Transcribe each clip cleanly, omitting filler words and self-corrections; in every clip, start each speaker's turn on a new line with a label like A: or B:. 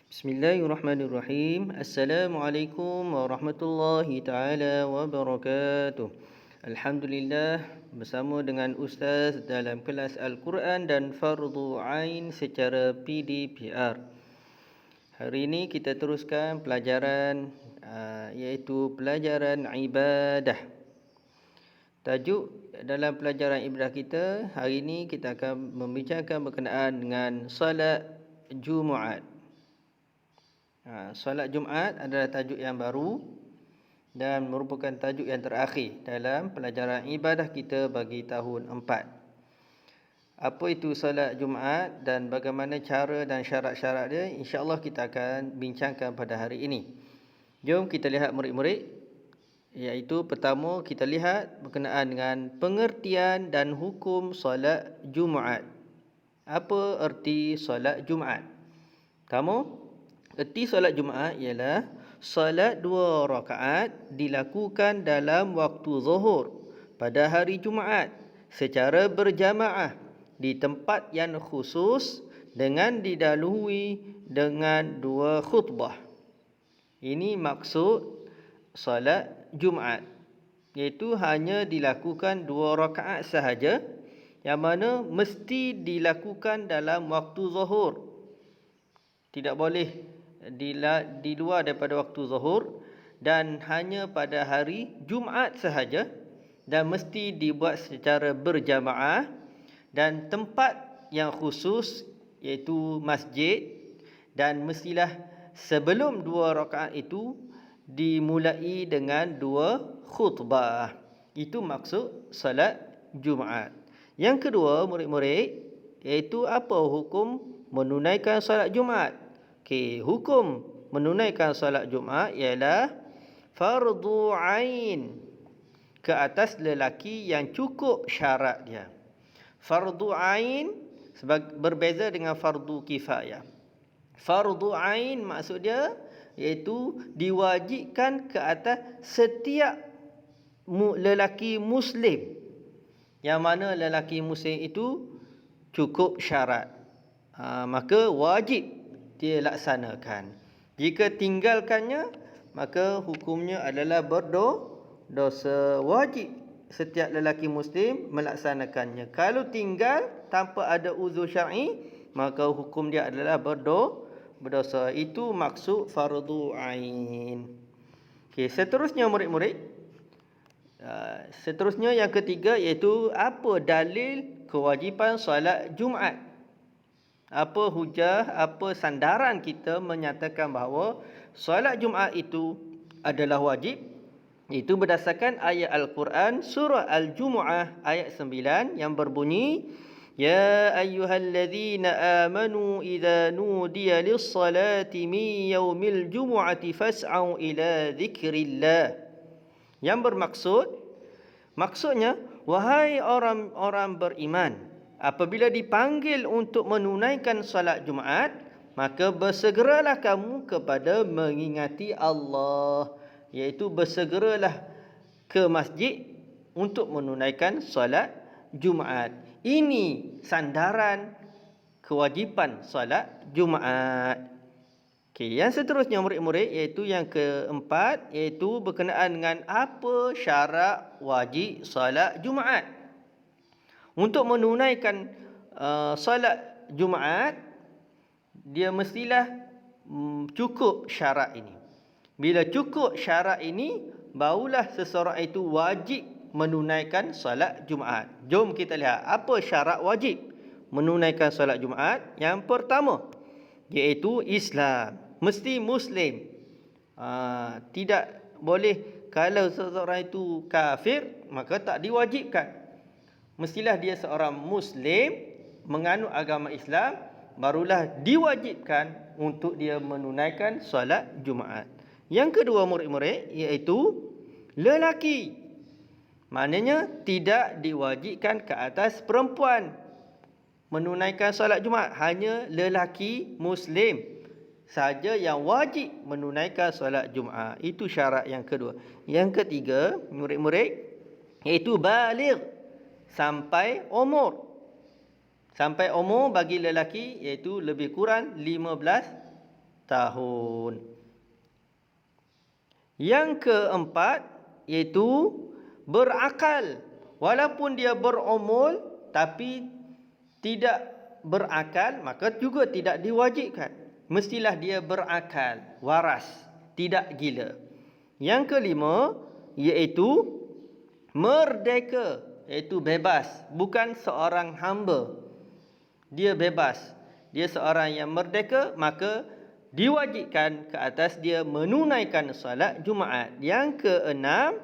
A: Bismillahirrahmanirrahim. Assalamualaikum warahmatullahi taala wabarakatuh. Alhamdulillah, bersama dengan Ustaz dalam kelas Al-Quran dan Fardu Ain secara PDPR. Hari ini kita teruskan pelajaran iaitu pelajaran ibadah. Tajuk dalam pelajaran ibadah kita hari ini kita akan membincangkan berkenaan dengan solat Jumaat. Solat Jumaat adalah tajuk yang baru dan merupakan tajuk yang terakhir dalam pelajaran ibadah kita bagi tahun 4. Apa itu solat Jumaat dan bagaimana cara dan syarat-syarat dia, insya-Allah kita akan bincangkan pada hari ini. Jom kita lihat murid-murid. Iaitu pertama kita lihat berkenaan dengan pengertian dan hukum solat Jumaat. Apa erti solat Jumaat? Pertama, erti solat Jumaat ialah solat 2 rakaat dilakukan dalam waktu zuhur pada hari Jumaat secara berjamaah di tempat yang khusus dengan didahului dengan 2 khutbah. Ini maksud solat Jumaat, iaitu hanya dilakukan 2 rakaat sahaja, yang mana mesti dilakukan dalam waktu zuhur. Tidak boleh di luar daripada waktu zuhur, dan hanya pada hari Jumaat sahaja, dan mesti dibuat secara berjamaah, dan tempat yang khusus iaitu masjid, dan mestilah sebelum 2 rakaat itu dimulai dengan 2 khutbah. Itu maksud salat Jumaat. Yang kedua, murid-murid, iaitu apa hukum menunaikan salat Jumaat? Hukum menunaikan salat Jumaat ialah fardu ain ke atas lelaki yang cukup syarat dia. Fardu ain berbeza dengan fardu kifayah. Fardu ain maksud dia iaitu diwajibkan ke atas setiap lelaki Muslim, yang mana lelaki Muslim itu cukup syarat, maka wajib dia laksanakan. Jika tinggalkannya, maka hukumnya adalah berdosa. Wajib setiap lelaki Muslim melaksanakannya. Kalau tinggal tanpa ada uzur syar'i, maka hukum dia adalah berdosa. Itu maksud fardu ain. Seterusnya murid-murid, seterusnya yang ketiga iaitu apa dalil kewajipan solat Jumaat. Apa hujah, apa sandaran kita menyatakan bahawa solat Jumaat itu adalah wajib? Itu berdasarkan ayat Al-Quran surah Al-Jumu'ah ayat 9 yang berbunyi, Ya ayyuhalladzina amanu idza nudiya lis-salati min yaumil jumu'ati fas'au ila dzikrillah. Yang maksudnya, wahai orang-orang beriman, apabila dipanggil untuk menunaikan salat Jumaat, maka bersegeralah kamu kepada mengingati Allah, iaitu bersegeralah ke masjid untuk menunaikan salat Jumaat. Ini sandaran kewajipan salat Jumaat. Yang seterusnya murid-murid, iaitu yang keempat, iaitu berkenaan dengan apa syarat wajib salat Jumaat. Untuk menunaikan salat Jumaat, dia mestilah cukup syarat ini. Bila cukup syarat ini, barulah seseorang itu wajib menunaikan salat Jumaat. Jom kita lihat apa syarat wajib menunaikan salat Jumaat. Yang pertama, iaitu Islam. Mesti Muslim. Tidak boleh kalau seseorang itu kafir, maka tak diwajibkan. Mestilah dia seorang Muslim, menganut agama Islam, barulah diwajibkan untuk dia menunaikan salat Jumaat. Yang kedua murid-murid, iaitu lelaki. Maknanya tidak diwajibkan ke atas perempuan menunaikan salat Jumaat. Hanya lelaki Muslim saja yang wajib menunaikan salat Jumaat. Itu syarat yang kedua. Yang ketiga, murid-murid, iaitu baligh, sampai umur bagi lelaki iaitu lebih kurang 15 tahun. Yang keempat iaitu berakal. Walaupun dia berumur tapi tidak berakal, maka juga tidak diwajibkan. Mestilah dia berakal, waras, tidak gila. Yang kelima iaitu merdeka, iaitu bebas, bukan seorang hamba. Dia bebas, dia seorang yang merdeka, maka diwajibkan ke atas dia menunaikan solat Jumaat. Yang keenam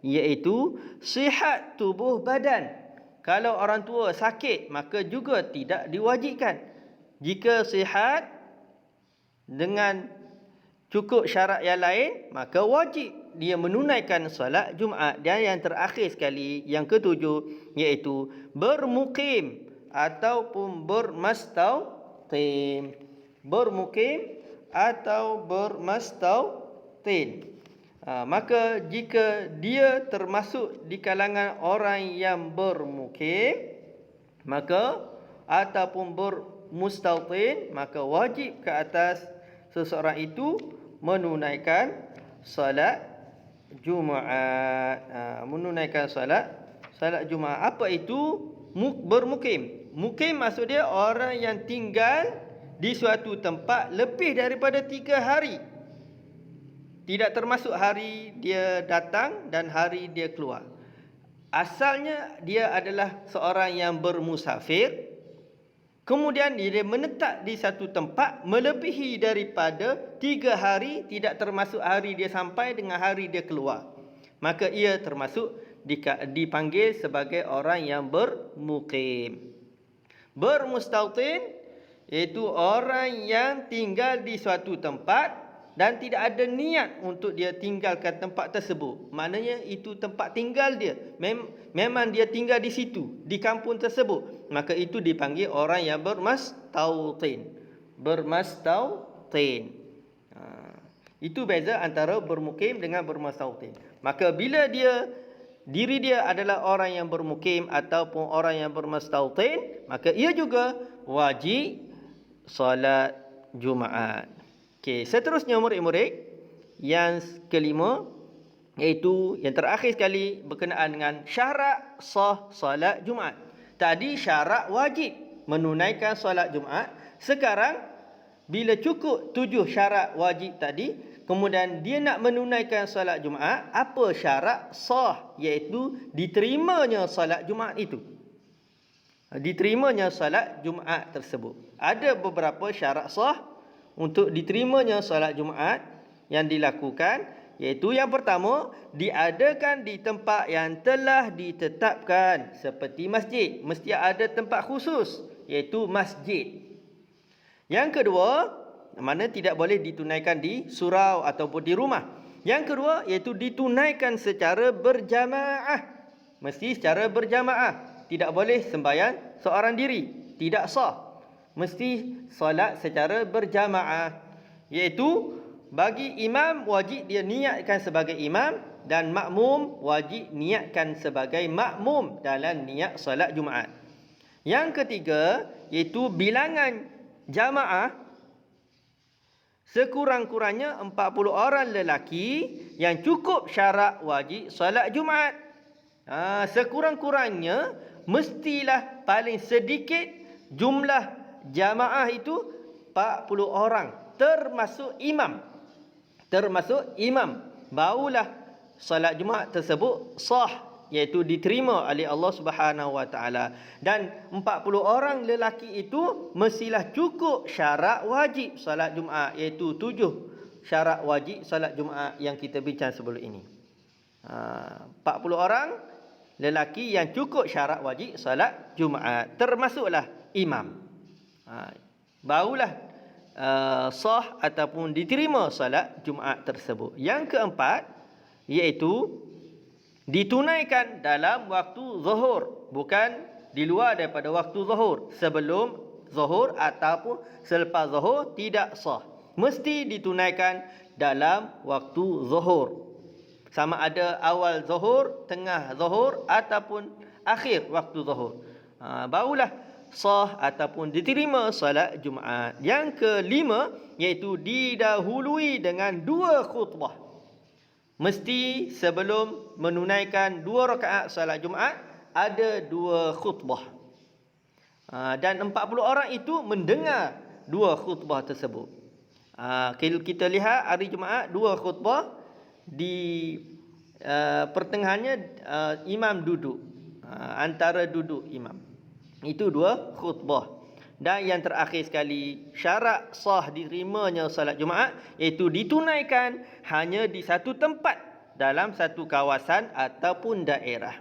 A: iaitu sihat tubuh badan. Kalau orang tua sakit, maka juga tidak diwajibkan. Jika sihat dengan cukup syarat yang lain, maka wajib dia menunaikan solat Jumaat. Dan yang terakhir sekali, yang ketujuh, iaitu bermukim ataupun bermastautin. Bermukim atau bermastautin. Maka jika dia termasuk di kalangan orang yang bermukim, maka ataupun bermustautin, maka wajib ke atas seseorang itu menunaikan solat Jumaat. Menunaikan solat Jumaat. Apa itu bermukim? Mukim maksud dia orang yang tinggal di suatu tempat lebih daripada 3 hari. Tidak termasuk hari dia datang dan hari dia keluar. Asalnya dia adalah seorang yang bermusafir. Kemudian dia menetap di satu tempat melebihi daripada 3 hari, tidak termasuk hari dia sampai dengan hari dia keluar. Maka ia termasuk dipanggil sebagai orang yang bermukim. Bermustautin iaitu orang yang tinggal di suatu tempat dan tidak ada niat untuk dia tinggalkan tempat tersebut. Maknanya itu tempat tinggal dia. Memang dia tinggal di situ, di kampung tersebut. Maka itu dipanggil orang yang bermastautin. Bermastautin. Itu beza antara bermukim dengan bermastautin. Maka bila diri dia adalah orang yang bermukim ataupun orang yang bermastautin, maka ia juga wajib solat Jumaat. Okey, seterusnya murid-murid, yang kelima iaitu yang terakhir sekali berkenaan dengan syarat sah solat Jumaat. Tadi syarat wajib menunaikan solat Jumaat. Sekarang bila cukup 7 syarat wajib tadi, kemudian dia nak menunaikan solat Jumaat, apa syarat sah, iaitu diterimanya solat Jumaat itu. Diterimanya solat Jumaat tersebut. Ada beberapa syarat sah untuk diterimanya solat Jumaat yang dilakukan, iaitu yang pertama, diadakan di tempat yang telah ditetapkan seperti masjid. Mesti ada tempat khusus, iaitu masjid. Yang kedua, mana tidak boleh ditunaikan di surau ataupun di rumah. Yang kedua, iaitu ditunaikan secara berjamaah. Mesti secara berjamaah. Tidak boleh sembahyang seorang diri, tidak sah. Mesti solat secara berjamaah, iaitu bagi imam wajib dia niatkan sebagai imam dan makmum wajib niatkan sebagai makmum dalam niat solat Jumaat. Yang ketiga iaitu bilangan jamaah sekurang-kurangnya 40 orang lelaki yang cukup syarat wajib solat Jumaat. Sekurang-kurangnya mestilah paling sedikit jumlah jamaah itu 40 orang, termasuk imam. Termasuk imam. Barulah solat Jumaat tersebut sah, iaitu diterima oleh Allah Subhanahu Wa Taala. Dan 40 orang lelaki itu mestilah cukup syarat wajib solat Jumaat, iaitu 7 syarat wajib solat Jumaat yang kita bincang sebelum ini. 40 orang lelaki yang cukup syarat wajib solat Jumaat, termasuklah imam. Barulah sah ataupun diterima solat Jumaat tersebut. Yang keempat iaitu ditunaikan dalam waktu zuhur, bukan di luar daripada waktu zuhur. Sebelum zuhur ataupun selepas zuhur tidak sah. Mesti ditunaikan dalam waktu zuhur. Sama ada awal zuhur, tengah zuhur ataupun akhir waktu zuhur. Barulah sah ataupun diterima solat Jumaat. Yang kelima iaitu didahului dengan 2 khutbah. Mesti sebelum menunaikan 2 rakaat solat Jumaat ada 2 khutbah. Dan 40 orang itu mendengar 2 khutbah tersebut. Kita lihat hari Jumaat 2 khutbah, di pertengahannya imam duduk, antara duduk imam. Itu 2 khutbah. Dan yang terakhir sekali, syarat sah diterimanya salat Jumaat iaitu ditunaikan hanya di satu tempat dalam satu kawasan ataupun daerah.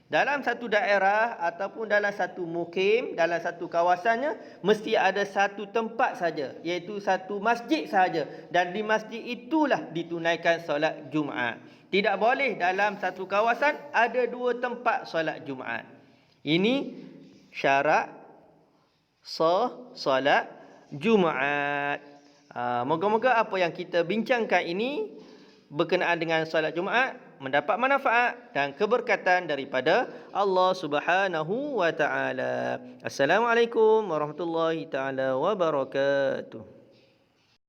A: Dalam satu daerah ataupun dalam satu mukim, dalam satu kawasannya, mesti ada satu tempat saja, iaitu satu masjid sahaja. Dan di masjid itulah ditunaikan solat Jumaat. Tidak boleh dalam satu kawasan ada 2 tempat solat Jumaat. Ini syarat sah solat Jumaat. Moga-moga apa yang kita bincangkan ini berkenaan dengan solat Jumaat mendapat manfaat dan keberkatan daripada Allah Subhanahu wa taala. Assalamualaikum warahmatullahi taala wabarakatuh.